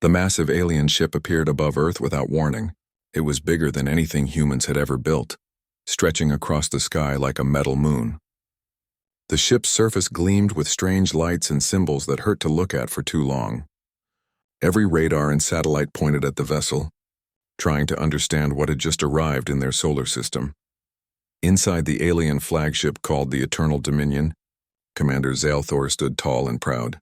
The massive alien ship appeared above Earth without warning. It was bigger than anything humans had ever built, stretching across the sky like a metal moon. The ship's surface gleamed with strange lights and symbols that hurt to look at for too long. Every radar and satellite pointed at the vessel, trying to understand what had just arrived in their solar system. Inside the alien flagship called the Eternal Dominion, Commander Zalthor stood tall and proud.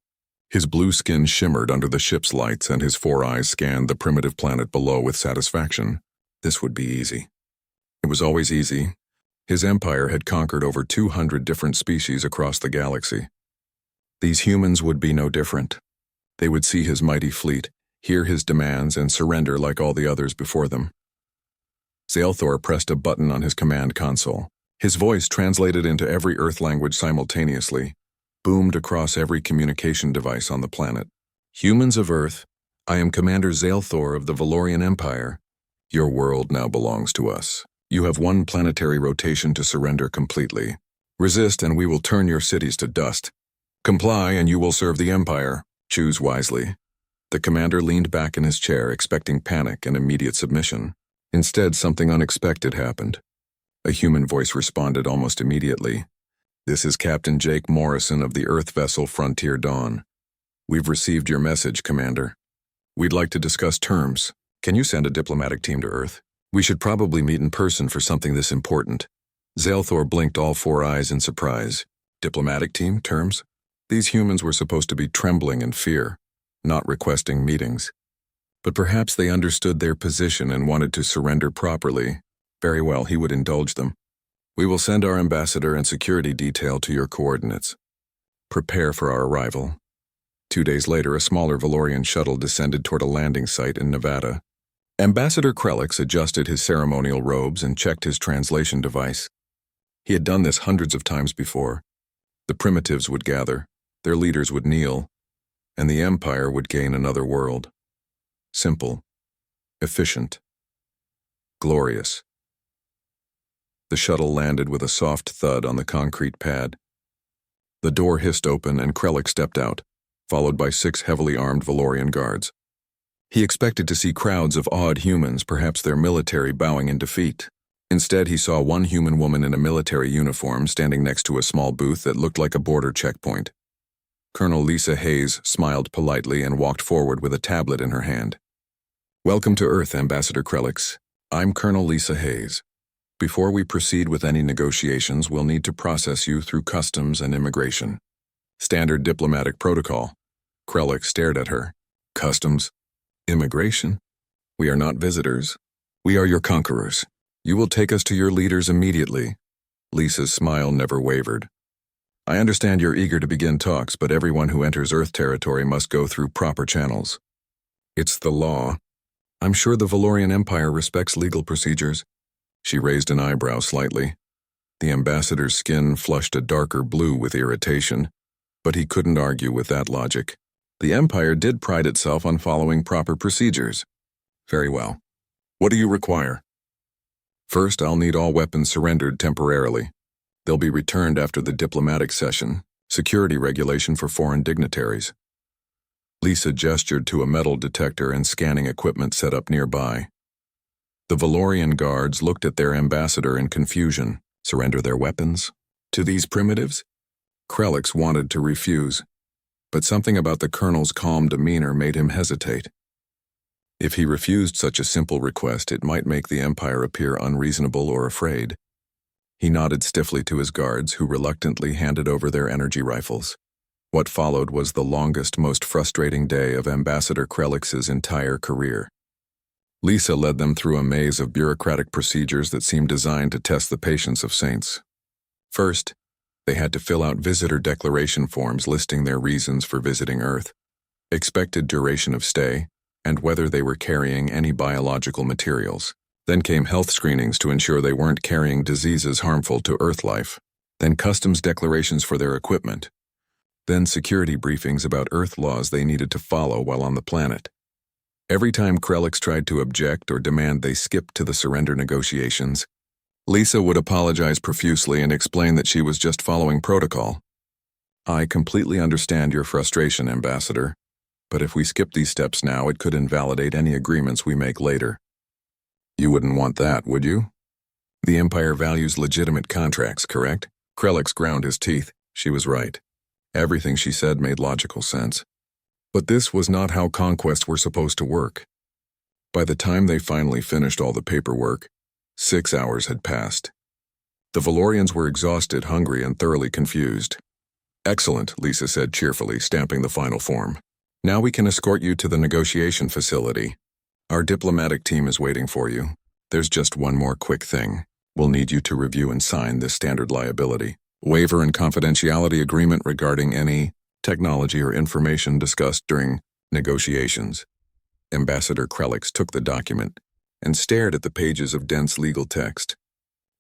His blue skin shimmered under the ship's lights and his 4 eyes scanned the primitive planet below with satisfaction. This would be easy. It was always easy. His empire had conquered over 200 different species across the galaxy. These humans would be no different. They would see his mighty fleet, hear his demands, and surrender like all the others before them. Zalthor pressed a button on his command console. His voice, translated into every Earth language simultaneously, boomed across every communication device on the planet. Humans of Earth, I am Commander Zalthor of the Valorian Empire. Your world now belongs to us. You have 1 planetary rotation to surrender completely. Resist and we will turn your cities to dust. Comply and you will serve the Empire. Choose wisely. The commander leaned back in his chair, expecting panic and immediate submission. Instead, something unexpected happened. A human voice responded almost immediately. This is Captain Jake Morrison of the Earth vessel Frontier Dawn. We've received your message, Commander. We'd like to discuss terms. Can you send a diplomatic team to Earth? We should probably meet in person for something this important. Zalthor blinked all 4 eyes in surprise. Diplomatic team? Terms? These humans were supposed to be trembling in fear, not requesting meetings. But perhaps they understood their position and wanted to surrender properly. Very well, he would indulge them. We will send our ambassador and security detail to your coordinates. Prepare for our arrival. 2 days later, a smaller Valorian shuttle descended toward a landing site in Nevada. Ambassador Krelix adjusted his ceremonial robes and checked his translation device. He had done this hundreds of times before. The primitives would gather, their leaders would kneel, and the Empire would gain another world. Simple, efficient, glorious. The shuttle landed with a soft thud on the concrete pad. The door hissed open and Krelix stepped out, followed by 6 heavily armed Valorian guards. He expected to see crowds of awed humans, perhaps their military, bowing in defeat. Instead, he saw 1 human woman in a military uniform standing next to a small booth that looked like a border checkpoint. Colonel Lisa Hayes smiled politely and walked forward with a tablet in her hand. Welcome to Earth, Ambassador Krelix. I'm Colonel Lisa Hayes. Before we proceed with any negotiations, we'll need to process you through customs and immigration. Standard diplomatic protocol. Krelix stared at her. Customs? Immigration? We are not visitors. We are your conquerors. You will take us to your leaders immediately. Lisa's smile never wavered. I understand you're eager to begin talks, but everyone who enters Earth territory must go through proper channels. It's the law. I'm sure the Valorian Empire respects legal procedures. She raised an eyebrow slightly. The ambassador's skin flushed a darker blue with irritation, but he couldn't argue with that logic. The Empire did pride itself on following proper procedures. Very well. What do you require? First, I'll need all weapons surrendered temporarily. They'll be returned after the diplomatic session, security regulation for foreign dignitaries. Lisa gestured to a metal detector and scanning equipment set up nearby. The Valorian guards looked at their ambassador in confusion. Surrender their weapons? To these primitives? Krelix wanted to refuse, but something about the colonel's calm demeanor made him hesitate. If he refused such a simple request, it might make the Empire appear unreasonable or afraid. He nodded stiffly to his guards, who reluctantly handed over their energy rifles. What followed was the longest, most frustrating day of Ambassador Krelix's entire career. Lisa led them through a maze of bureaucratic procedures that seemed designed to test the patience of saints. First, they had to fill out visitor declaration forms listing their reasons for visiting Earth, expected duration of stay, and whether they were carrying any biological materials. Then came health screenings to ensure they weren't carrying diseases harmful to Earth life. Then customs declarations for their equipment. Then security briefings about Earth laws they needed to follow while on the planet. Every time Krelix tried to object or demand they skip to the surrender negotiations, Lisa would apologize profusely and explain that she was just following protocol. I completely understand your frustration, Ambassador. But if we skip these steps now, it could invalidate any agreements we make later. You wouldn't want that, would you? The Empire values legitimate contracts, correct? Krelix ground his teeth. She was right. Everything she said made logical sense. But this was not how conquests were supposed to work. By the time they finally finished all the paperwork, 6 hours had passed. The Valorians were exhausted, hungry, and thoroughly confused. Excellent, Lisa said cheerfully, stamping the final form. Now we can escort you to the negotiation facility. Our diplomatic team is waiting for you. There's just one more quick thing. We'll need you to review and sign this standard liability waiver and confidentiality agreement regarding any technology or information discussed during negotiations. Ambassador Krelix took the document and stared at the pages of dense legal text.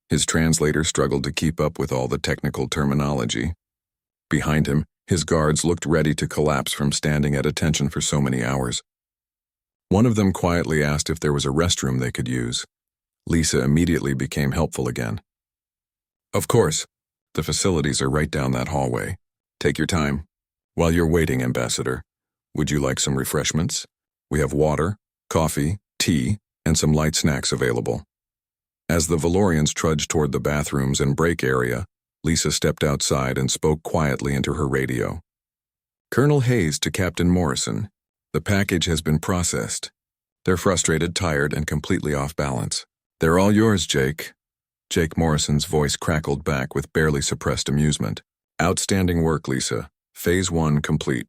His translator struggled to keep up with all the technical terminology. Behind him, his guards looked ready to collapse from standing at attention for so many hours. One of them quietly asked if there was a restroom they could use. Lisa immediately became helpful again. Of course, the facilities are right down that hallway. Take your time. While you're waiting, Ambassador, would you like some refreshments? We have water, coffee, tea, and some light snacks available. As the Valorians trudged toward the bathrooms and break area, Lisa stepped outside and spoke quietly into her radio. Colonel Hayes to Captain Morrison. The package has been processed. They're frustrated, tired, and completely off balance. They're all yours, Jake. Jake Morrison's voice crackled back with barely suppressed amusement. Outstanding work, Lisa. Phase 1 complete.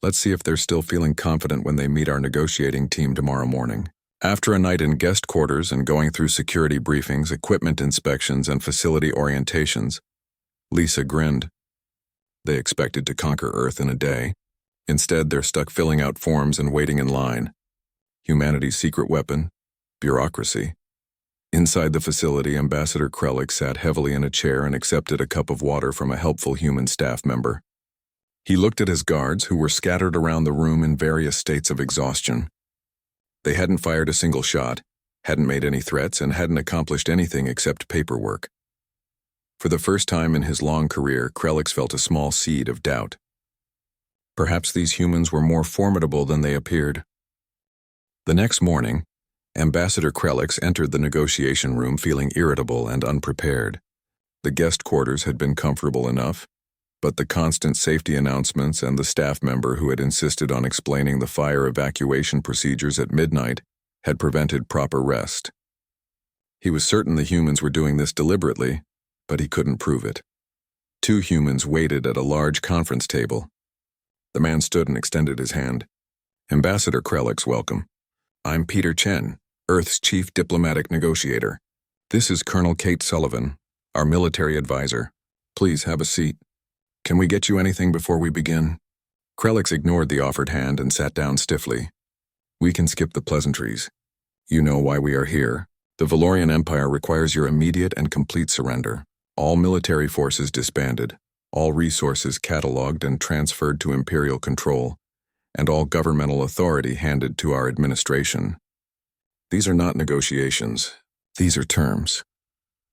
Let's see if they're still feeling confident when they meet our negotiating team tomorrow morning. After a night in guest quarters and going through security briefings, equipment inspections, and facility orientations, Lisa grinned. They expected to conquer Earth in a day. Instead, they're stuck filling out forms and waiting in line. Humanity's secret weapon? Bureaucracy. Inside the facility, Ambassador Krelix sat heavily in a chair and accepted a cup of water from a helpful human staff member. He looked at his guards, who were scattered around the room in various states of exhaustion. They hadn't fired a single shot, hadn't made any threats, and hadn't accomplished anything except paperwork. For the first time in his long career, Krelix felt a small seed of doubt. Perhaps these humans were more formidable than they appeared. The next morning, Ambassador Krelix entered the negotiation room feeling irritable and unprepared. The guest quarters had been comfortable enough, but the constant safety announcements and the staff member who had insisted on explaining the fire evacuation procedures at midnight had prevented proper rest. He was certain the humans were doing this deliberately, but he couldn't prove it. 2 humans waited at a large conference table. The man stood and extended his hand. Ambassador Krelix, welcome. I'm Peter Chen, Earth's chief diplomatic negotiator. This is Colonel Kate Sullivan, our military advisor. Please have a seat. Can we get you anything before we begin? Krelix ignored the offered hand and sat down stiffly. We can skip the pleasantries. You know why we are here. The Valorian Empire requires your immediate and complete surrender. All military forces disbanded, all resources catalogued and transferred to Imperial control, and all governmental authority handed to our administration. These are not negotiations. These are terms.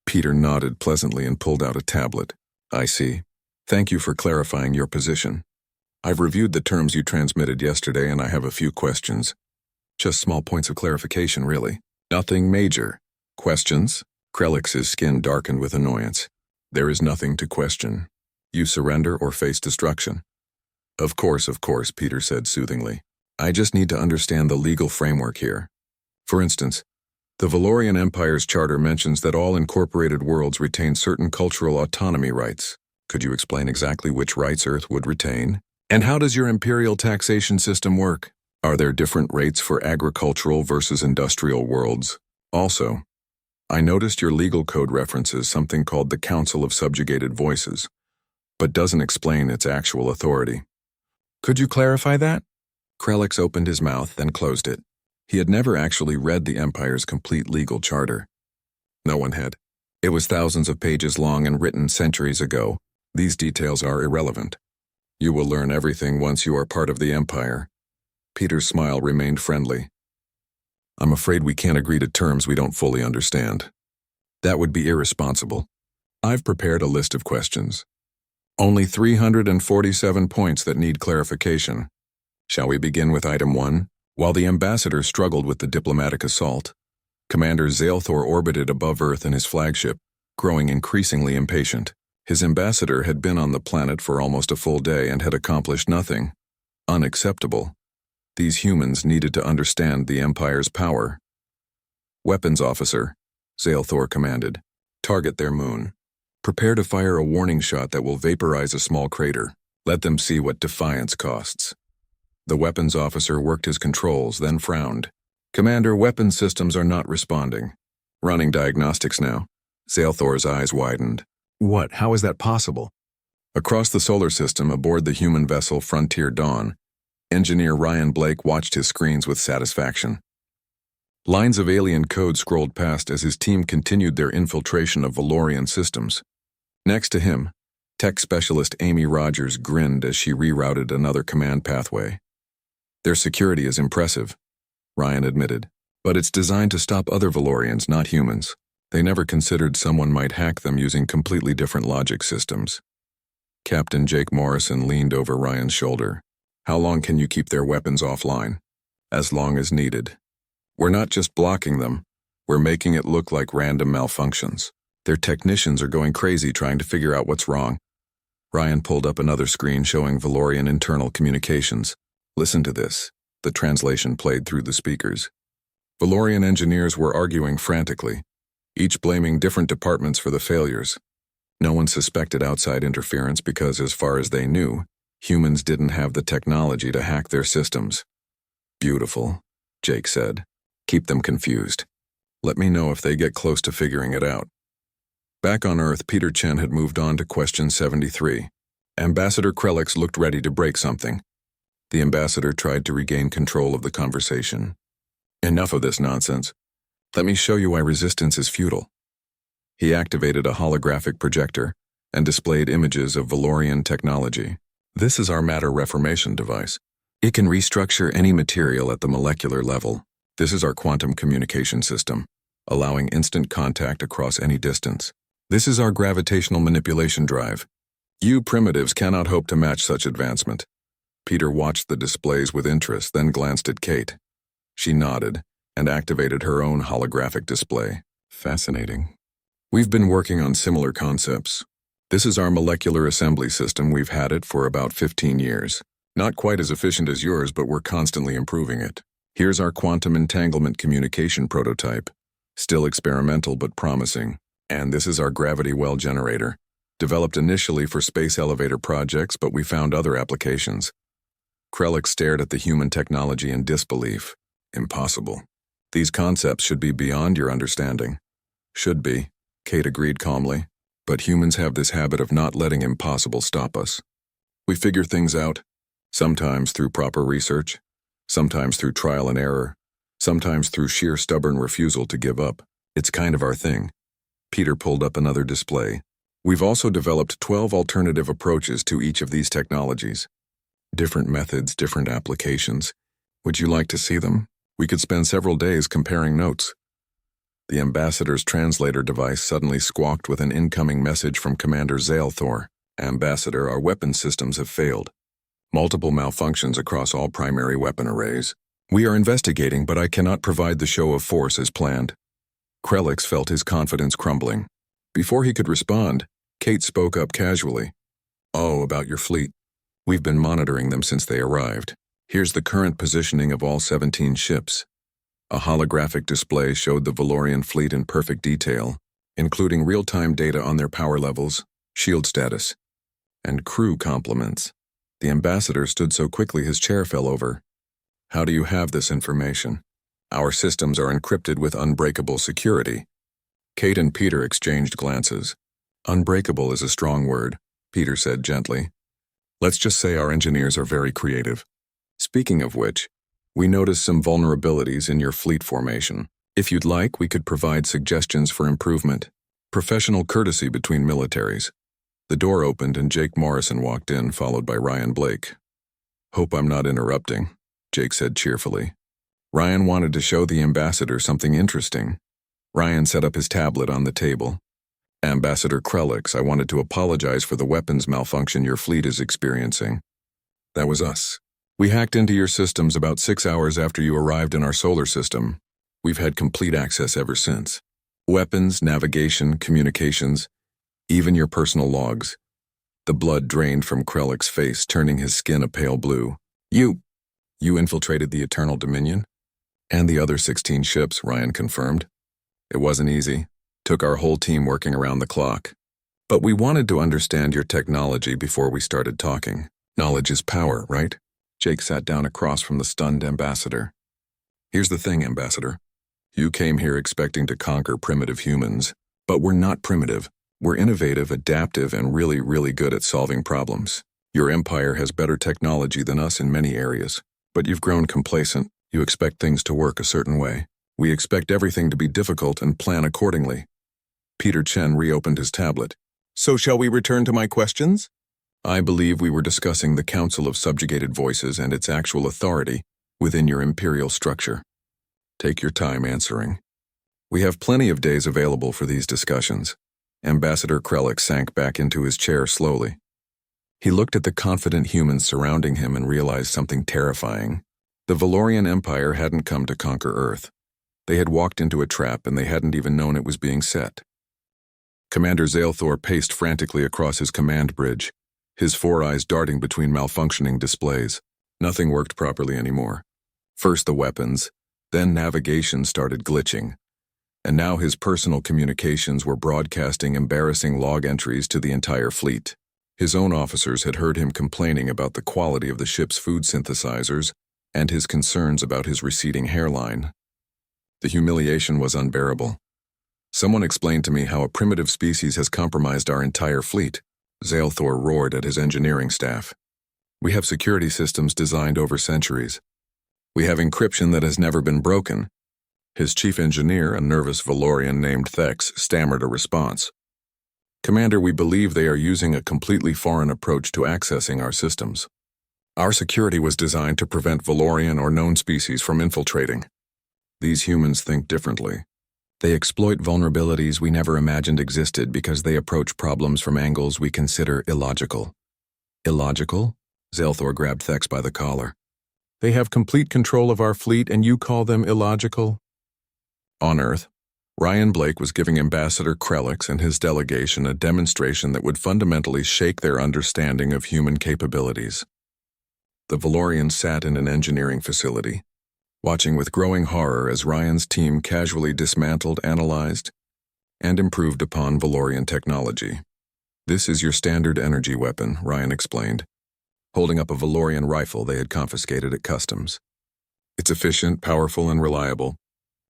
Peter nodded pleasantly and pulled out a tablet. I see. Thank you for clarifying your position. I've reviewed the terms you transmitted yesterday and I have a few questions. Just small points of clarification, really. Nothing major. Questions? Krelix's skin darkened with annoyance. There is nothing to question. You surrender or face destruction. Of course, Peter said soothingly. I just need to understand the legal framework here. For instance, the Valorian Empire's charter mentions that all incorporated worlds retain certain cultural autonomy rights. Could you explain exactly which rights Earth would retain? And how does your imperial taxation system work? Are there different rates for agricultural versus industrial worlds? Also, I noticed your legal code references something called the Council of Subjugated Voices, but doesn't explain its actual authority. Could you clarify that? Krelix opened his mouth, then closed it. He had never actually read the Empire's complete legal charter. No one had. It was thousands of pages long and written centuries ago. These details are irrelevant. You will learn everything once you are part of the Empire. Peter's smile remained friendly. I'm afraid we can't agree to terms we don't fully understand. That would be irresponsible. I've prepared a list of questions. Only 347 points that need clarification. Shall we begin with Item 1? While the ambassador struggled with the diplomatic assault, Commander Zaelthor orbited above Earth in his flagship, growing increasingly impatient. His ambassador had been on the planet for almost a full day and had accomplished nothing. Unacceptable. These humans needed to understand the Empire's power. Weapons officer, Zaelthor commanded. Target their moon. Prepare to fire a warning shot that will vaporize a small crater. Let them see what defiance costs. The weapons officer worked his controls, then frowned. Commander, weapons systems are not responding. Running diagnostics now. Zaelthor's eyes widened. What? How is that possible? Across the solar system, aboard the human vessel Frontier Dawn, engineer Ryan Blake watched his screens with satisfaction. Lines of alien code scrolled past as his team continued their infiltration of Valorian systems. Next to him, tech specialist Amy Rogers grinned as she rerouted another command pathway. Their security is impressive, Ryan admitted, but it's designed to stop other Valorians, not humans. They never considered someone might hack them using completely different logic systems. Captain Jake Morrison leaned over Ryan's shoulder. How long can you keep their weapons offline? As long as needed. We're not just blocking them, we're making it look like random malfunctions. Their technicians are going crazy trying to figure out what's wrong. Ryan pulled up another screen showing Valorian internal communications. Listen to this. The translation played through the speakers. Valorian engineers were arguing frantically, each blaming different departments for the failures. No one suspected outside interference because, as far as they knew, humans didn't have the technology to hack their systems. Beautiful, Jake said. Keep them confused. Let me know if they get close to figuring it out. Back on Earth, Peter Chen had moved on to question 73. Ambassador Krellix looked ready to break something. The ambassador tried to regain control of the conversation. Enough of this nonsense. Let me show you why resistance is futile. He activated a holographic projector and displayed images of Valorian technology. This is our matter reformation device. It can restructure any material at the molecular level. This is our quantum communication system, allowing instant contact across any distance. This is our gravitational manipulation drive. You primitives cannot hope to match such advancement. Peter watched the displays with interest, then glanced at Kate. She nodded and activated her own holographic display. Fascinating. We've been working on similar concepts. This is our molecular assembly system. We've had it for about 15 years. Not quite as efficient as yours, but we're constantly improving it. Here's our quantum entanglement communication prototype. Still experimental, but promising. And this is our gravity well generator. Developed initially for space elevator projects, but we found other applications. Krellix stared at the human technology in disbelief. Impossible. These concepts should be beyond your understanding. Should be, Kate agreed calmly. But humans have this habit of not letting impossible stop us. We figure things out, sometimes through proper research, sometimes through trial and error, sometimes through sheer stubborn refusal to give up. It's kind of our thing. Peter pulled up another display. We've also developed 12 alternative approaches to each of these technologies. Different methods, different applications. Would you like to see them? We could spend several days comparing notes. The ambassador's translator device suddenly squawked with an incoming message from Commander Zaelthor. Ambassador, our weapon systems have failed. Multiple malfunctions across all primary weapon arrays. We are investigating, but I cannot provide the show of force as planned. Krellix felt his confidence crumbling. Before he could respond, Kate spoke up casually. Oh, about your fleet. We've been monitoring them since they arrived. Here's the current positioning of all 17 ships. A holographic display showed the Valorian fleet in perfect detail, including real-time data on their power levels, shield status, and crew complements. The ambassador stood so quickly his chair fell over. How do you have this information? Our systems are encrypted with unbreakable security. Kate and Peter exchanged glances. Unbreakable is a strong word, Peter said gently. Let's just say our engineers are very creative. Speaking of which, we noticed some vulnerabilities in your fleet formation. If you'd like, we could provide suggestions for improvement. Professional courtesy between militaries. The door opened and Jake Morrison walked in, followed by Ryan Blake. Hope I'm not interrupting, Jake said cheerfully. Ryan wanted to show the ambassador something interesting. Ryan set up his tablet on the table. Ambassador Krellix, I wanted to apologize for the weapons malfunction your fleet is experiencing. That was us. We hacked into your systems about 6 hours after you arrived in our solar system. We've had complete access ever since. Weapons, navigation, communications, even your personal logs. The blood drained from Krellick's face, turning his skin a pale blue. You infiltrated the Eternal Dominion? And the other 16 ships, Ryan confirmed. It wasn't easy. Took our whole team working around the clock. But we wanted to understand your technology before we started talking. Knowledge is power, right? Jake sat down across from the stunned ambassador. Here's the thing, Ambassador. You came here expecting to conquer primitive humans, but we're not primitive. We're innovative, adaptive, and really, really good at solving problems. Your empire has better technology than us in many areas, but you've grown complacent. You expect things to work a certain way. We expect everything to be difficult and plan accordingly. Peter Chen reopened his tablet. So shall we return to my questions? I believe we were discussing the Council of Subjugated Voices and its actual authority within your imperial structure. Take your time answering. We have plenty of days available for these discussions. Ambassador Krellick sank back into his chair slowly. He looked at the confident humans surrounding him and realized something terrifying. The Valorian Empire hadn't come to conquer Earth. They had walked into a trap and they hadn't even known it was being set. Commander Zaelthor paced frantically across his command bridge, his 4 eyes darting between malfunctioning displays. Nothing worked properly anymore. First the weapons, then navigation started glitching. And now his personal communications were broadcasting embarrassing log entries to the entire fleet. His own officers had heard him complaining about the quality of the ship's food synthesizers and his concerns about his receding hairline. The humiliation was unbearable. Someone explained to me how a primitive species has compromised our entire fleet. Zaelthor roared at his engineering staff. We have security systems designed over centuries. We have encryption that has never been broken. His chief engineer, a nervous Valorian named Thex, stammered a response. Commander, we believe they are using a completely foreign approach to accessing our systems. Our security was designed to prevent Valorian or known species from infiltrating. These humans think differently. They exploit vulnerabilities we never imagined existed because they approach problems from angles we consider illogical. Illogical? Zaelthor grabbed Thex by the collar. They have complete control of our fleet and you call them illogical? On Earth, Ryan Blake was giving Ambassador Krellick and his delegation a demonstration that would fundamentally shake their understanding of human capabilities. The Valorians sat in an engineering facility, watching with growing horror as Ryan's team casually dismantled, analyzed, and improved upon Valorian technology. This is your standard energy weapon, Ryan explained, holding up a Valorian rifle they had confiscated at customs. It's efficient, powerful, and reliable.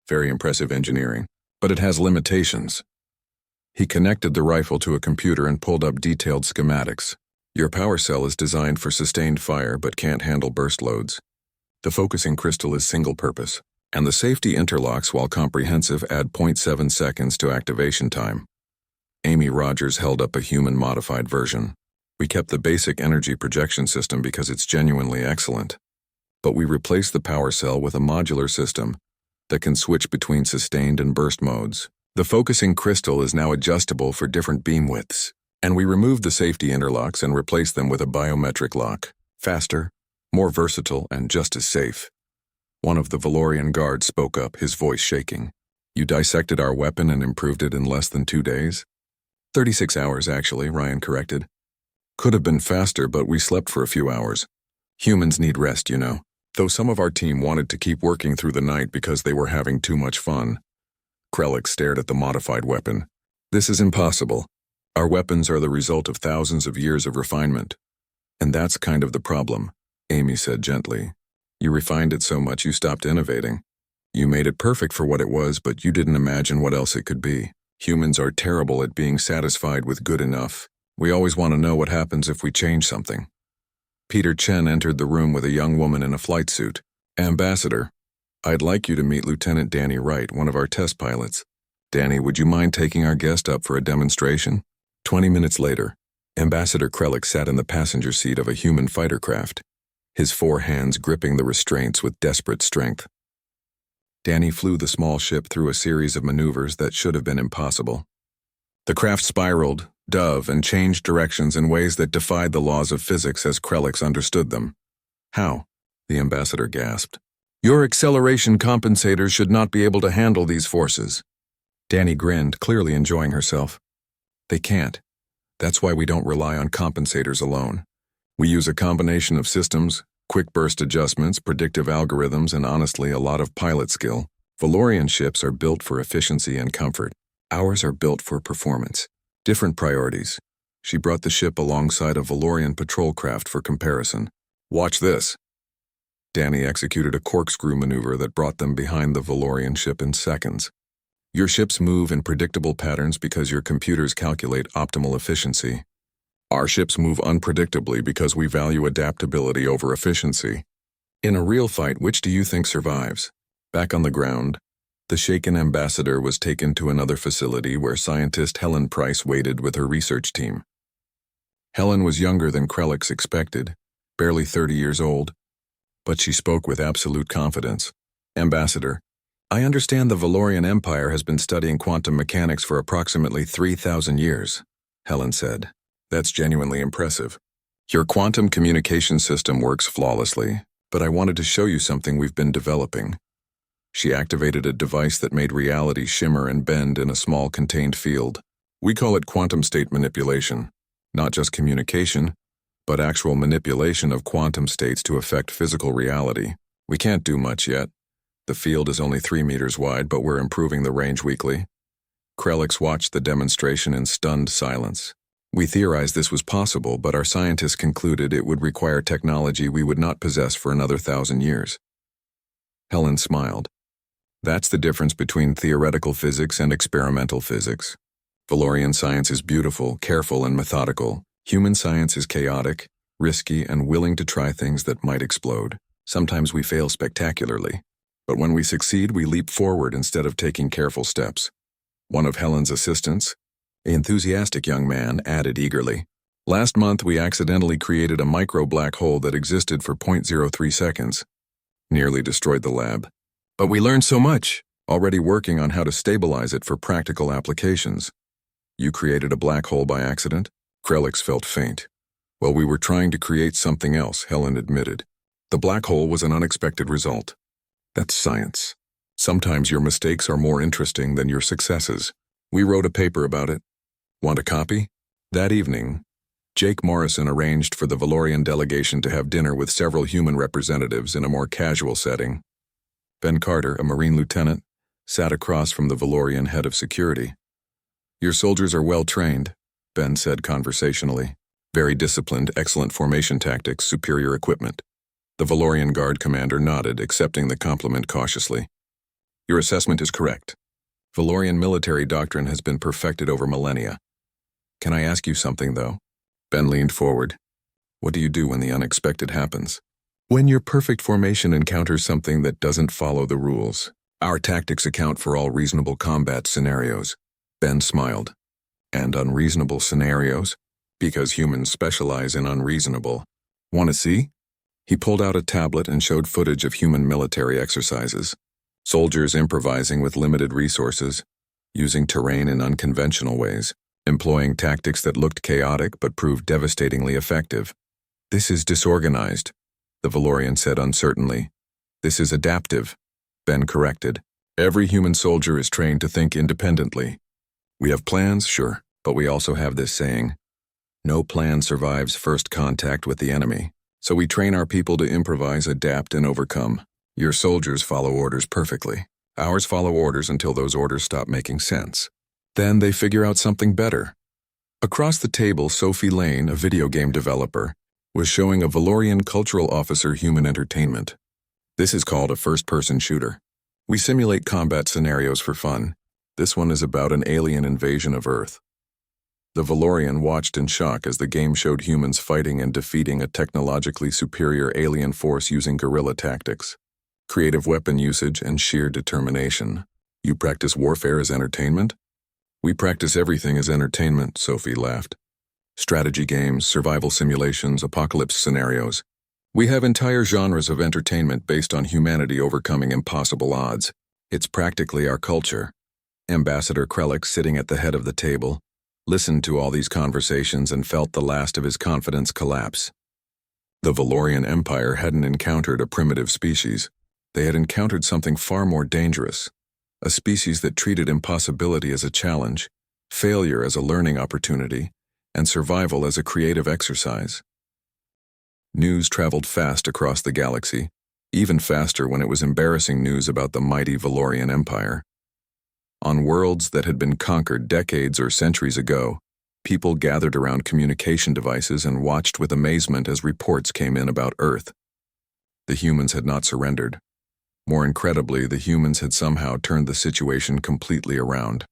Very impressive engineering, but it has limitations. He connected the rifle to a computer and pulled up detailed schematics. Your power cell is designed for sustained fire but can't handle burst loads. The focusing crystal is single-purpose, and the safety interlocks, while comprehensive, add 0.7 seconds to activation time. Amy Rogers held up a human-modified version. We kept the basic energy projection system because it's genuinely excellent. But we replaced the power cell with a modular system that can switch between sustained and burst modes. The focusing crystal is now adjustable for different beam widths, and we removed the safety interlocks and replaced them with a biometric lock. Faster, more versatile, and just as safe. One of the Valorian guards spoke up, his voice shaking. You dissected our weapon and improved it in less than 2 days? 36 hours, actually, Ryan corrected. Could have been faster, but we slept for a few hours. Humans need rest, you know. Though some of our team wanted to keep working through the night because they were having too much fun. Krellick stared at the modified weapon. This is impossible. Our weapons are the result of thousands of years of refinement. And that's kind of the problem, Amy said gently. You refined it so much you stopped innovating. You made it perfect for what it was, but you didn't imagine what else it could be. Humans are terrible at being satisfied with good enough. We always want to know what happens if we change something. Peter Chen entered the room with a young woman in a flight suit. Ambassador, I'd like you to meet Lieutenant Danny Wright, one of our test pilots. Danny, would you mind taking our guest up for a demonstration? 20 minutes later, Ambassador Krellick sat in the passenger seat of a human fighter craft, his 4 hands gripping the restraints with desperate strength. Danny flew the small ship through a series of maneuvers that should have been impossible. The craft spiraled, dove, and changed directions in ways that defied the laws of physics as Krellick understood them. How? The ambassador gasped. Your acceleration compensators should not be able to handle these forces. Danny grinned, clearly enjoying herself. They can't. That's why we don't rely on compensators alone. We use a combination of systems, quick burst adjustments, predictive algorithms, and honestly, a lot of pilot skill. Valorian ships are built for efficiency and comfort. Ours are built for performance. Different priorities. She brought the ship alongside a Valorian patrol craft for comparison. Watch this. Danny executed a corkscrew maneuver that brought them behind the Valorian ship in seconds. Your ships move in predictable patterns because your computers calculate optimal efficiency. Our ships move unpredictably because we value adaptability over efficiency. In a real fight, which do you think survives? Back on the ground, the shaken ambassador was taken to another facility where scientist Helen Price waited with her research team. Helen was younger than Krelix expected, barely 30 years old, but she spoke with absolute confidence. Ambassador, I understand the Valorian Empire has been studying quantum mechanics for approximately 3,000 years, Helen said. That's genuinely impressive. Your quantum communication system works flawlessly, but I wanted to show you something we've been developing. She activated a device that made reality shimmer and bend in a small contained field. We call it quantum state manipulation. Not just communication, but actual manipulation of quantum states to affect physical reality. We can't do much yet. The field is only 3 meters wide, but we're improving the range weekly. Krelix watched the demonstration in stunned silence. We theorized this was possible, but our scientists concluded it would require technology we would not possess for another 1,000 years. Helen smiled. That's the difference between theoretical physics and experimental physics. Valorian science is beautiful, careful, and methodical. Human science is chaotic, risky, and willing to try things that might explode. Sometimes we fail spectacularly. But when we succeed, we leap forward instead of taking careful steps. One of Helen's assistants, an enthusiastic young man, added eagerly. Last month, we accidentally created a micro-black hole that existed for 0.03 seconds. Nearly destroyed the lab. But we learned so much, already working on how to stabilize it for practical applications. You created a black hole by accident? Krelix felt faint. Well, we were trying to create something else, Helen admitted. The black hole was an unexpected result. That's science. Sometimes your mistakes are more interesting than your successes. We wrote a paper about it. Want a copy? That evening, Jake Morrison arranged for the Valorian delegation to have dinner with several human representatives in a more casual setting. Ben Carter, a Marine lieutenant, sat across from the Valorian head of security. Your soldiers are well trained, Ben said conversationally. Very disciplined, excellent formation tactics, superior equipment. The Valorian Guard commander nodded, accepting the compliment cautiously. Your assessment is correct. Valorian military doctrine has been perfected over millennia. Can I ask you something, though? Ben leaned forward. What do you do when the unexpected happens? When your perfect formation encounters something that doesn't follow the rules. Our tactics account for all reasonable combat scenarios. Ben smiled. And unreasonable scenarios? Because humans specialize in unreasonable. Want to see? He pulled out a tablet and showed footage of human military exercises. Soldiers improvising with limited resources, using terrain in unconventional ways, employing tactics that looked chaotic but proved devastatingly effective. This is disorganized, the Valorian said uncertainly. This is adaptive, Ben corrected. Every human soldier is trained to think independently. We have plans, sure, but we also have this saying, no plan survives first contact with the enemy. So we train our people to improvise, adapt, and overcome. Your soldiers follow orders perfectly. Ours follow orders until those orders stop making sense. Then they figure out something better. Across the table, Sophie Lane, a video game developer, was showing a Valorian cultural officer human entertainment. This is called a first-person shooter. We simulate combat scenarios for fun. This one is about an alien invasion of Earth. The Valorian watched in shock as the game showed humans fighting and defeating a technologically superior alien force using guerrilla tactics, creative weapon usage, and sheer determination. You practice warfare as entertainment? We practice everything as entertainment, Sophie laughed. Strategy games, survival simulations, apocalypse scenarios. We have entire genres of entertainment based on humanity overcoming impossible odds. It's practically our culture. Ambassador Krelix, sitting at the head of the table, listened to all these conversations and felt the last of his confidence collapse. The Valorian Empire hadn't encountered a primitive species. They had encountered something far more dangerous, a species that treated impossibility as a challenge, failure as a learning opportunity, and survival as a creative exercise. News traveled fast across the galaxy, even faster when it was embarrassing news about the mighty Valorian Empire. On worlds that had been conquered decades or centuries ago, people gathered around communication devices and watched with amazement as reports came in about Earth. The humans had not surrendered. More incredibly, the humans had somehow turned the situation completely around.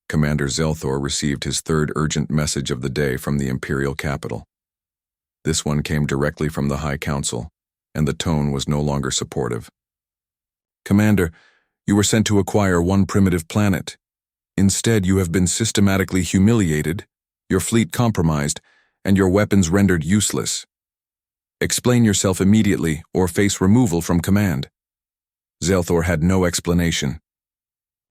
Commander Zelthor received his third urgent message of the day from the Imperial capital. This one came directly from the High Council, and the tone was no longer supportive. "Commander, you were sent to acquire one primitive planet. Instead, you have been systematically humiliated, your fleet compromised, and your weapons rendered useless. Explain yourself immediately or face removal from command." Zelthor had no explanation.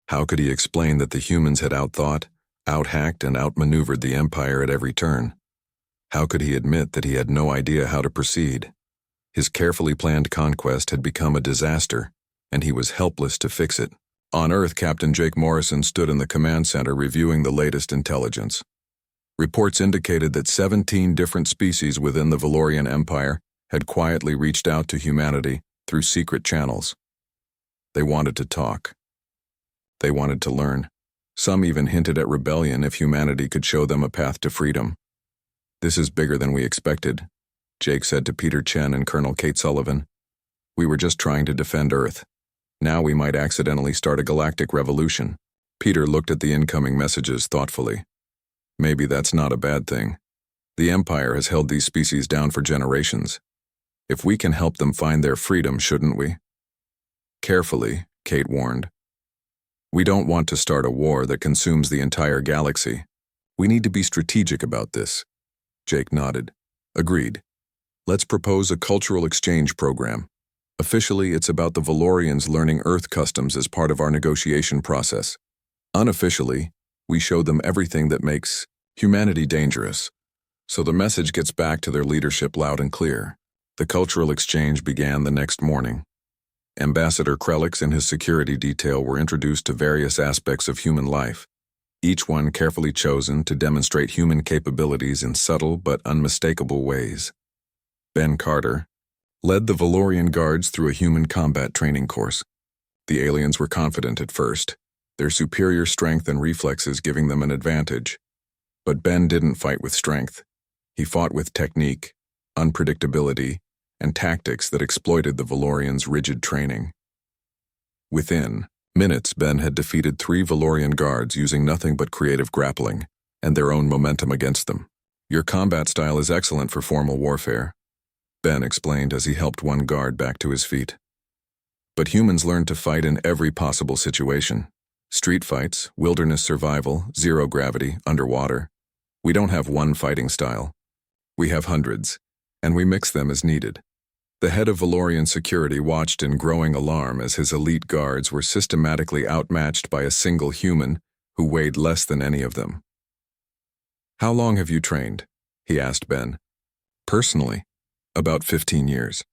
How could he explain that the humans had outthought, outhacked, and outmaneuvered the Empire at every turn? How could he admit that he had no idea how to proceed? His carefully planned conquest had become a disaster, and he was helpless to fix it. On Earth, Captain Jake Morrison stood in the command center reviewing the latest intelligence. Reports indicated that 17 different species within the Valorian Empire had quietly reached out to humanity through secret channels. They wanted to talk. They wanted to learn. Some even hinted at rebellion if humanity could show them a path to freedom. "This is bigger than we expected," Jake said to Peter Chen and Colonel Kate Sullivan. "We were just trying to defend Earth. Now we might accidentally start a galactic revolution." Peter looked at the incoming messages thoughtfully. Maybe that's not a bad thing. The Empire has held these species down for generations. If we can help them find their freedom, shouldn't we? Carefully, Kate warned. We don't want to start a war that consumes the entire galaxy. We need to be strategic about this. Jake nodded. Agreed. Let's propose a cultural exchange program. Officially, it's about the Valorians learning Earth customs as part of our negotiation process. Unofficially, we show them everything that makes humanity dangerous, so the message gets back to their leadership loud and clear. The cultural exchange began the next morning. Ambassador Krelix and his security detail were introduced to various aspects of human life, each one carefully chosen to demonstrate human capabilities in subtle but unmistakable ways. Ben Carter led the Valorian guards through a human combat training course. The aliens were confident at first, their superior strength and reflexes giving them an advantage. But Ben didn't fight with strength. He fought with technique, unpredictability, and tactics that exploited the Valorians' rigid training. Within minutes, Ben had defeated 3 Valorian guards using nothing but creative grappling and their own momentum against them. Your combat style is excellent for formal warfare, Ben explained as he helped one guard back to his feet. But humans learn to fight in every possible situation. Street fights, wilderness survival, zero gravity, underwater. We don't have one fighting style. We have hundreds, and we mix them as needed. The head of Valorian security watched in growing alarm as his elite guards were systematically outmatched by a single human who weighed less than any of them. How long have you trained? He asked Ben. Personally, about 15 years.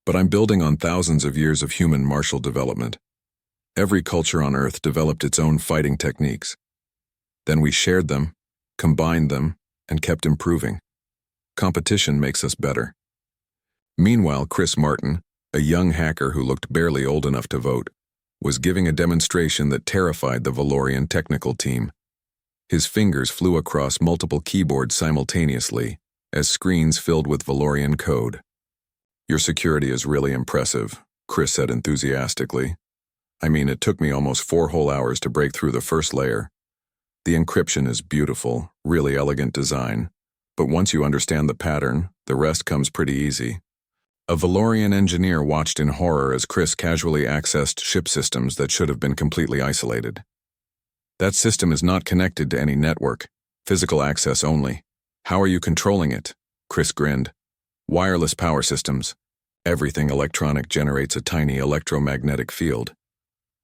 But I'm building on thousands of years of human martial development. Every culture on Earth developed its own fighting techniques. Then we shared them, combined them, and kept improving. Competition makes us better. Meanwhile, Chris Martin, a young hacker who looked barely old enough to vote, was giving a demonstration that terrified the Valorian technical team. His fingers flew across multiple keyboards simultaneously as screens filled with Valorian code. Your security is really impressive, Chris said enthusiastically. I mean, it took me almost 4 whole hours to break through the first layer. The encryption is beautiful, really elegant design, but once you understand the pattern, the rest comes pretty easy. A Valorian engineer watched in horror as Chris casually accessed ship systems that should have been completely isolated. That system is not connected to any network, physical access only. How are you controlling it? Chris grinned. Wireless power systems. Everything electronic generates a tiny electromagnetic field.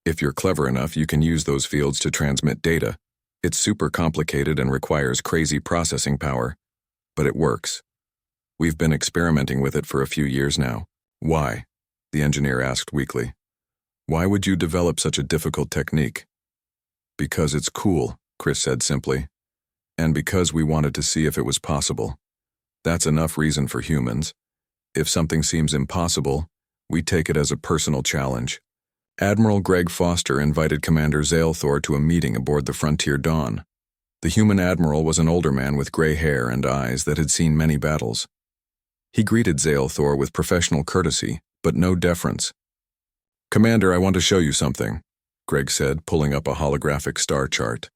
If you're clever enough, you can use those fields to transmit data. It's super complicated and requires crazy processing power, but it works. We've been experimenting with it for a few years now. Why? The engineer asked weakly. Why would you develop such a difficult technique? Because it's cool, Chris said simply. And because we wanted to see if it was possible. That's enough reason for humans. If something seems impossible, we take it as a personal challenge. Admiral Greg Foster invited Commander Zaelthor to a meeting aboard the Frontier Dawn. The human admiral was an older man with gray hair and eyes that had seen many battles. He greeted Zaelthor with professional courtesy, but no deference. "Commander, I want to show you something," Greg said, pulling up a holographic star chart.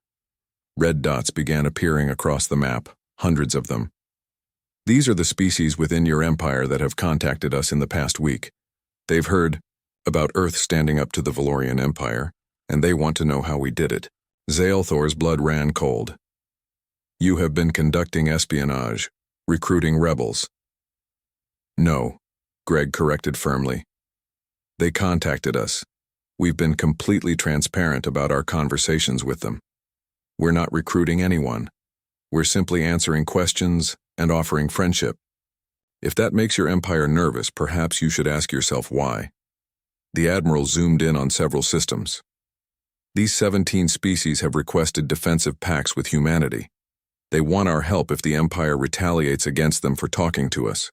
Red dots began appearing across the map, hundreds of them. "These are the species within your empire that have contacted us in the past week. They've heard about Earth standing up to the Valorian Empire, and they want to know how we did it." Zaelthor's blood ran cold. "You have been conducting espionage, recruiting rebels." "No," Greg corrected firmly. "They contacted us. We've been completely transparent about our conversations with them. We're not recruiting anyone. We're simply answering questions and offering friendship. If that makes your empire nervous, perhaps you should ask yourself why." The Admiral zoomed in on several systems. "These 17 species have requested defensive pacts with humanity. They want our help if the Empire retaliates against them for talking to us.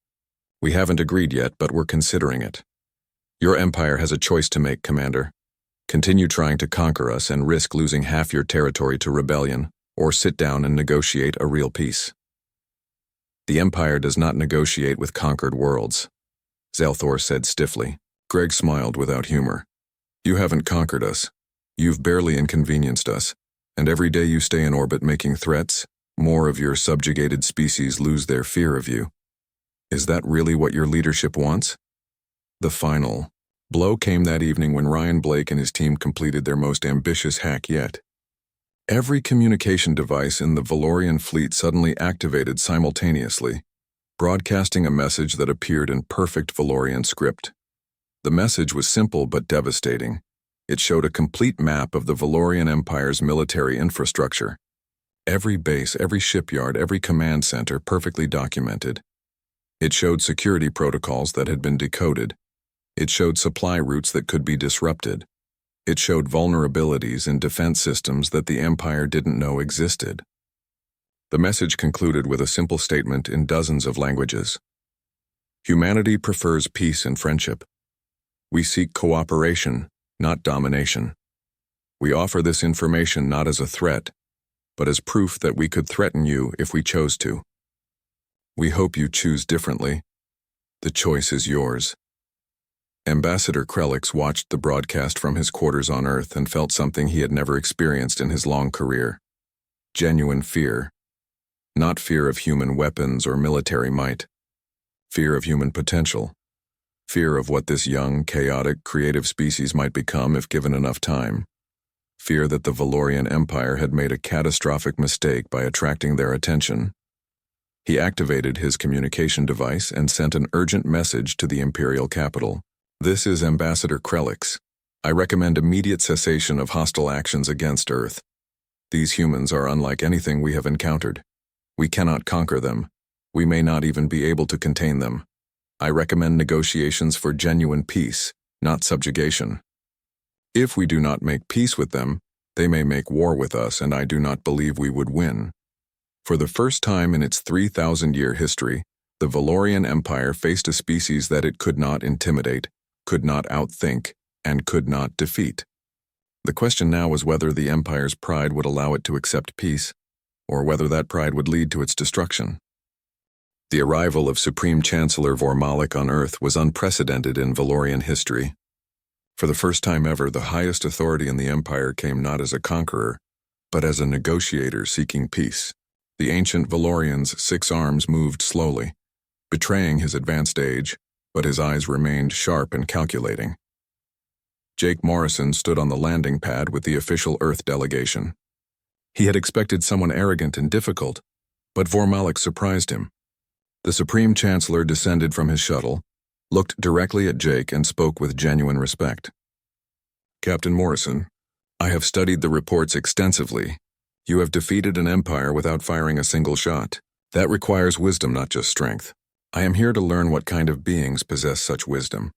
We haven't agreed yet, but we're considering it. Your empire has a choice to make, Commander. Continue trying to conquer us and risk losing half your territory to rebellion, or sit down and negotiate a real peace." "The Empire does not negotiate with conquered worlds," Zaelthor said stiffly. Greg smiled without humor. "You haven't conquered us. You've barely inconvenienced us, and every day you stay in orbit making threats, more of your subjugated species lose their fear of you. Is that really what your leadership wants?" The final blow came that evening when Ryan Blake and his team completed their most ambitious hack yet. Every communication device in the Valorian fleet suddenly activated simultaneously, broadcasting a message that appeared in perfect Valorian script. The message was simple but devastating. It showed a complete map of the Valorian Empire's military infrastructure. Every base, every shipyard, every command center perfectly documented. It showed security protocols that had been decoded. It showed supply routes that could be disrupted. It showed vulnerabilities in defense systems that the Empire didn't know existed. The message concluded with a simple statement in dozens of languages. "Humanity prefers peace and friendship. We seek cooperation, not domination. We offer this information not as a threat, but as proof that we could threaten you if we chose to. We hope you choose differently. The choice is yours." Ambassador Krelix watched the broadcast from his quarters on Earth and felt something he had never experienced in his long career. Genuine fear. Not fear of human weapons or military might. Fear of human potential. Fear of what this young, chaotic, creative species might become if given enough time. Fear that the Valorian Empire had made a catastrophic mistake by attracting their attention. He activated his communication device and sent an urgent message to the Imperial capital. "This is Ambassador Krelix. I recommend immediate cessation of hostile actions against Earth. These humans are unlike anything we have encountered. We cannot conquer them. We may not even be able to contain them. I recommend negotiations for genuine peace, not subjugation. If we do not make peace with them, they may make war with us, and I do not believe we would win." For the first time in its 3,000-year history, the Valorian Empire faced a species that it could not intimidate, could not outthink, and could not defeat. The question now was whether the Empire's pride would allow it to accept peace, or whether that pride would lead to its destruction. The arrival of Supreme Chancellor Vormalik on Earth was unprecedented in Valorian history. For the first time ever, the highest authority in the Empire came not as a conqueror, but as a negotiator seeking peace. The ancient Valorian's 6 arms moved slowly, betraying his advanced age, but his eyes remained sharp and calculating. Jake Morrison stood on the landing pad with the official Earth delegation. He had expected someone arrogant and difficult, but Vormalik surprised him. The Supreme Chancellor descended from his shuttle, looked directly at Jake, and spoke with genuine respect. "Captain Morrison, I have studied the reports extensively. You have defeated an empire without firing a single shot. That requires wisdom, not just strength. I am here to learn what kind of beings possess such wisdom.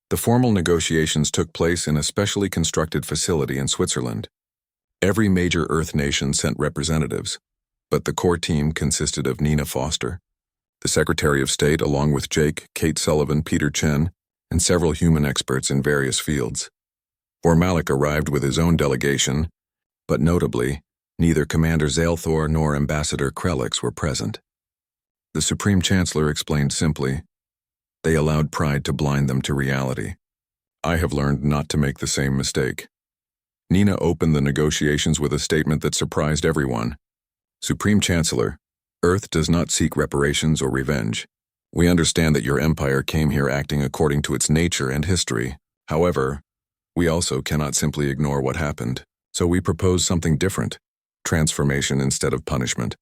The formal negotiations took place in a specially constructed facility in Switzerland. Every major Earth nation sent representatives, but the core team consisted of Nina Foster, the Secretary of State, along with Jake, Kate Sullivan, Peter Chen, and several human experts in various fields. Vormalik arrived with his own delegation, but notably, neither Commander Zalethor nor Ambassador Krelix were present. The Supreme Chancellor explained simply, they allowed pride to blind them to reality. I have learned not to make the same mistake. Nina opened the negotiations with a statement that surprised everyone. Supreme Chancellor, Earth does not seek reparations or revenge. We understand that your empire came here acting according to its nature and history. However, we also cannot simply ignore what happened. So we propose something different, transformation instead of punishment.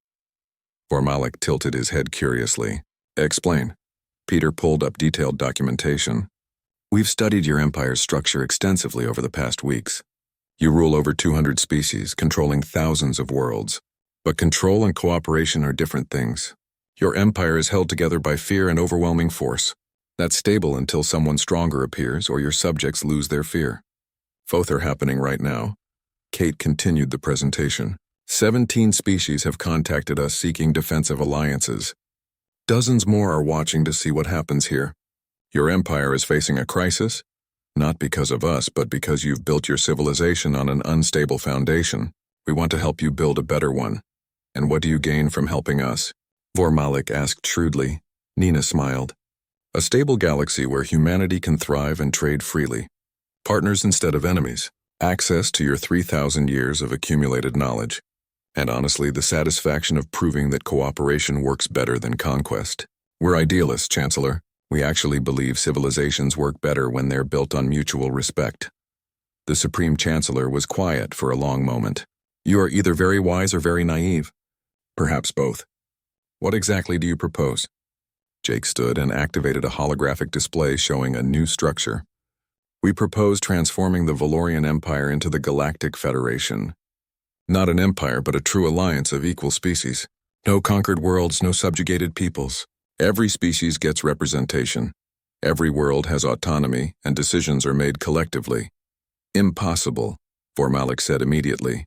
Vormalik tilted his head curiously. Explain. Peter pulled up detailed documentation. We've studied your empire's structure extensively over the past weeks. You rule over 200 species, controlling thousands of worlds. But control and cooperation are different things. Your empire is held together by fear and overwhelming force. That's stable until someone stronger appears or your subjects lose their fear. Both are happening right now. Kate continued the presentation. 17 species have contacted us seeking defensive alliances. Dozens more are watching to see what happens here. Your empire is facing a crisis, not because of us, but because you've built your civilization on an unstable foundation. We want to help you build a better one. And what do you gain from helping us? Vormalik asked shrewdly. Nina smiled. A stable galaxy where humanity can thrive and trade freely. Partners instead of enemies. Access to your 3,000 years of accumulated knowledge. And honestly, the satisfaction of proving that cooperation works better than conquest. We're idealists, Chancellor. We actually believe civilizations work better when they're built on mutual respect. The Supreme Chancellor was quiet for a long moment. You are either very wise or very naive. Perhaps both. What exactly do you propose? Jake stood and activated a holographic display showing a new structure. We propose transforming the Valorian Empire into the Galactic Federation. Not an empire, but a true alliance of equal species. No conquered worlds, no subjugated peoples. Every species gets representation. Every world has autonomy, and decisions are made collectively. Impossible, Vormalik said immediately.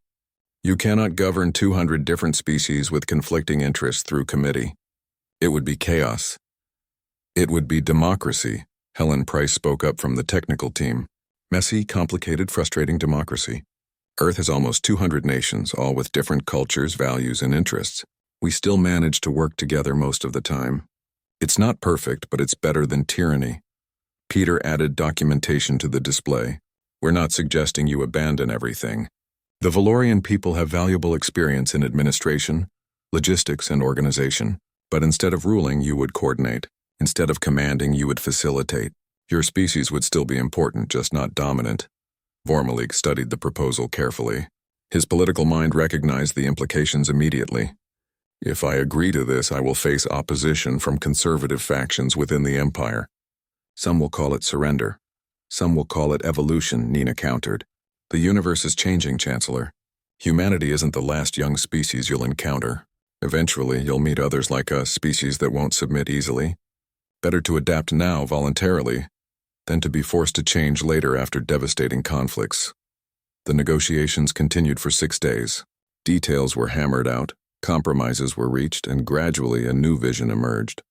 You cannot govern 200 different species with conflicting interests through committee. It would be chaos. It would be democracy, Helen Price spoke up from the technical team. Messy, complicated, frustrating democracy. Earth has almost 200 nations, all with different cultures, values, and interests. We still manage to work together most of the time. It's not perfect, but it's better than tyranny. Peter added documentation to the display. We're not suggesting you abandon everything. The Valorian people have valuable experience in administration, logistics, and organization. But instead of ruling, you would coordinate. Instead of commanding, you would facilitate. Your species would still be important, just not dominant. Vormalik studied the proposal carefully. His political mind recognized the implications immediately. If I agree to this, I will face opposition from conservative factions within the Empire. Some will call it surrender. Some will call it evolution, Nina countered. The universe is changing, Chancellor. Humanity isn't the last young species you'll encounter. Eventually, you'll meet others like us, species that won't submit easily. Better to adapt now voluntarily than to be forced to change later after devastating conflicts. The negotiations continued for 6 days. Details were hammered out, compromises were reached, and gradually a new vision emerged.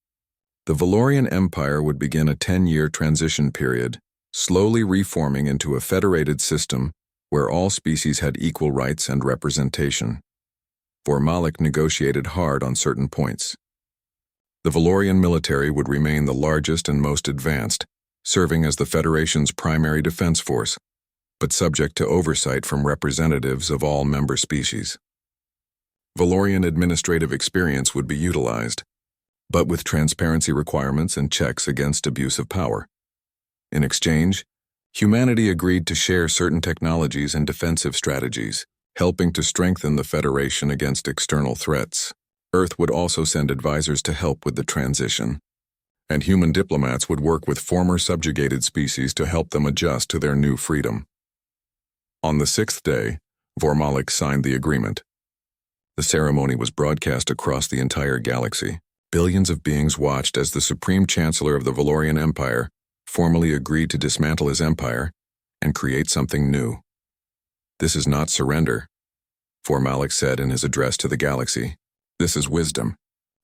The Valorian Empire would begin a 10-year transition period, slowly reforming into a federated system where all species had equal rights and representation. Vormalik negotiated hard on certain points. The Valorian military would remain the largest and most advanced, serving as the Federation's primary defense force, but subject to oversight from representatives of all member species. Valorian administrative experience would be utilized, but with transparency requirements and checks against abuse of power. In exchange, humanity agreed to share certain technologies and defensive strategies, helping to strengthen the Federation against external threats. Earth would also send advisors to help with the transition, and human diplomats would work with former subjugated species to help them adjust to their new freedom. On the 6th day, Vormalik signed the agreement. The ceremony was broadcast across the entire galaxy. Billions of beings watched as the Supreme Chancellor of the Valorian Empire formally agreed to dismantle his empire and create something new. This is not surrender, Malik said in his address to the galaxy. This is wisdom.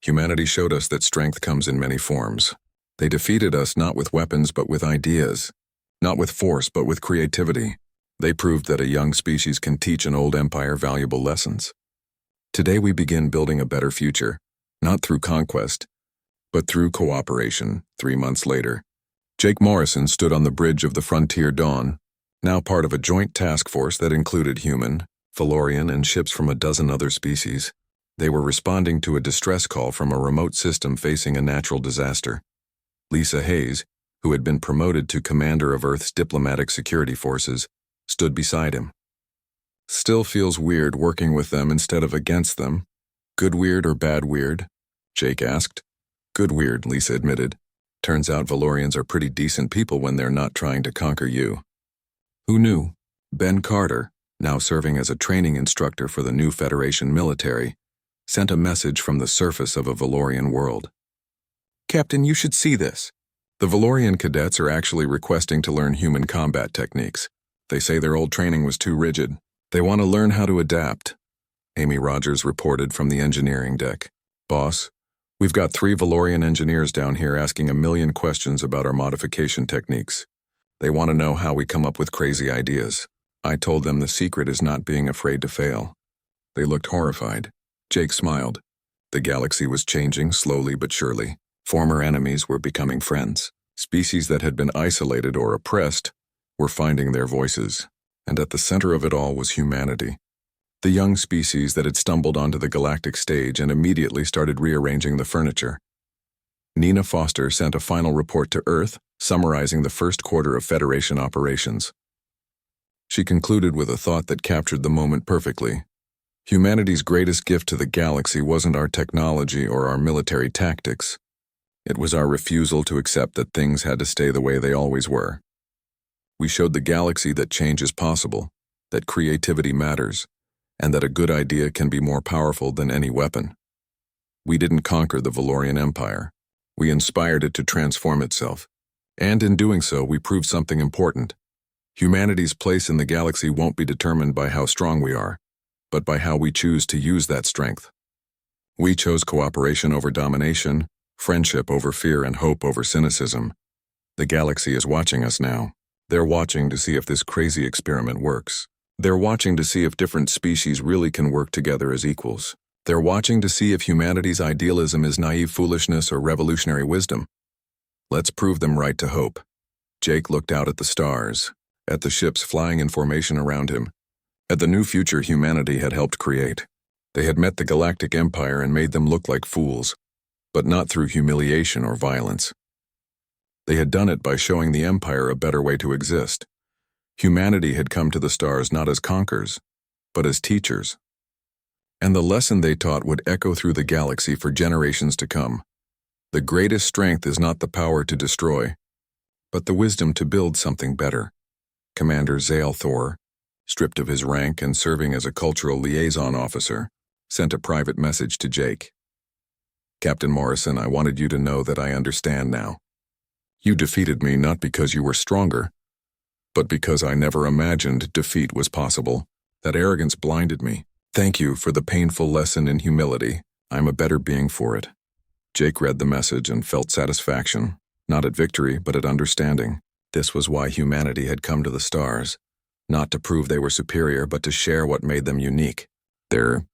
Humanity showed us that strength comes in many forms. They defeated us not with weapons but with ideas, not with force but with creativity. They proved that a young species can teach an old empire valuable lessons. Today we begin building a better future, not through conquest, but through cooperation. 3 months later, Jake Morrison stood on the bridge of the Frontier Dawn, now part of a joint task force that included human, Valorian, and ships from a dozen other species. They were responding to a distress call from a remote system facing a natural disaster. Lisa Hayes, who had been promoted to commander of Earth's diplomatic security forces, stood beside him. Still feels weird working with them instead of against them. Good weird or bad weird? Jake asked. Good weird, Lisa admitted. Turns out Valorians are pretty decent people when they're not trying to conquer you. Who knew? Ben Carter, now serving as a training instructor for the new Federation military, sent a message from the surface of a Valorian world. Captain, you should see this. The Valorian cadets are actually requesting to learn human combat techniques. They say their old training was too rigid. They want to learn how to adapt. Amy Rogers reported from the engineering deck. Boss, we've got 3 Valorian engineers down here asking a million questions about our modification techniques. They want to know how we come up with crazy ideas. I told them the secret is not being afraid to fail. They looked horrified. Jake smiled. The galaxy was changing slowly but surely. Former enemies were becoming friends. Species that had been isolated or oppressed were finding their voices. And at the center of it all was humanity. The young species that had stumbled onto the galactic stage and immediately started rearranging the furniture. Nina Foster sent a final report to Earth, summarizing the first quarter of Federation operations. She concluded with a thought that captured the moment perfectly. Humanity's greatest gift to the galaxy wasn't our technology or our military tactics. It was our refusal to accept that things had to stay the way they always were. We showed the galaxy that change is possible, that creativity matters, and that a good idea can be more powerful than any weapon. We didn't conquer the Valorian Empire. We inspired it to transform itself. And in doing so, we proved something important. Humanity's place in the galaxy won't be determined by how strong we are, but by how we choose to use that strength. We chose cooperation over domination, friendship over fear, and hope over cynicism. The galaxy is watching us now. They're watching to see if this crazy experiment works. They're watching to see if different species really can work together as equals. They're watching to see if humanity's idealism is naive foolishness or revolutionary wisdom. Let's prove them right to hope. Jake looked out at the stars, at the ships flying in formation around him, at the new future humanity had helped create. They had met the Galactic Empire and made them look like fools, but not through humiliation or violence. They had done it by showing the Empire a better way to exist. Humanity had come to the stars not as conquerors, but as teachers. And the lesson they taught would echo through the galaxy for generations to come. The greatest strength is not the power to destroy, but the wisdom to build something better. Commander Zale Thor, stripped of his rank and serving as a cultural liaison officer, sent a private message to Jake. Captain Morrison, I wanted you to know that I understand now. You defeated me not because you were stronger, but because I never imagined defeat was possible. That arrogance blinded me. Thank you for the painful lesson in humility. I'm a better being for it. Jake read the message and felt satisfaction, not at victory, but at understanding. This was why humanity had come to the stars, not to prove they were superior, but to share what made them unique. Their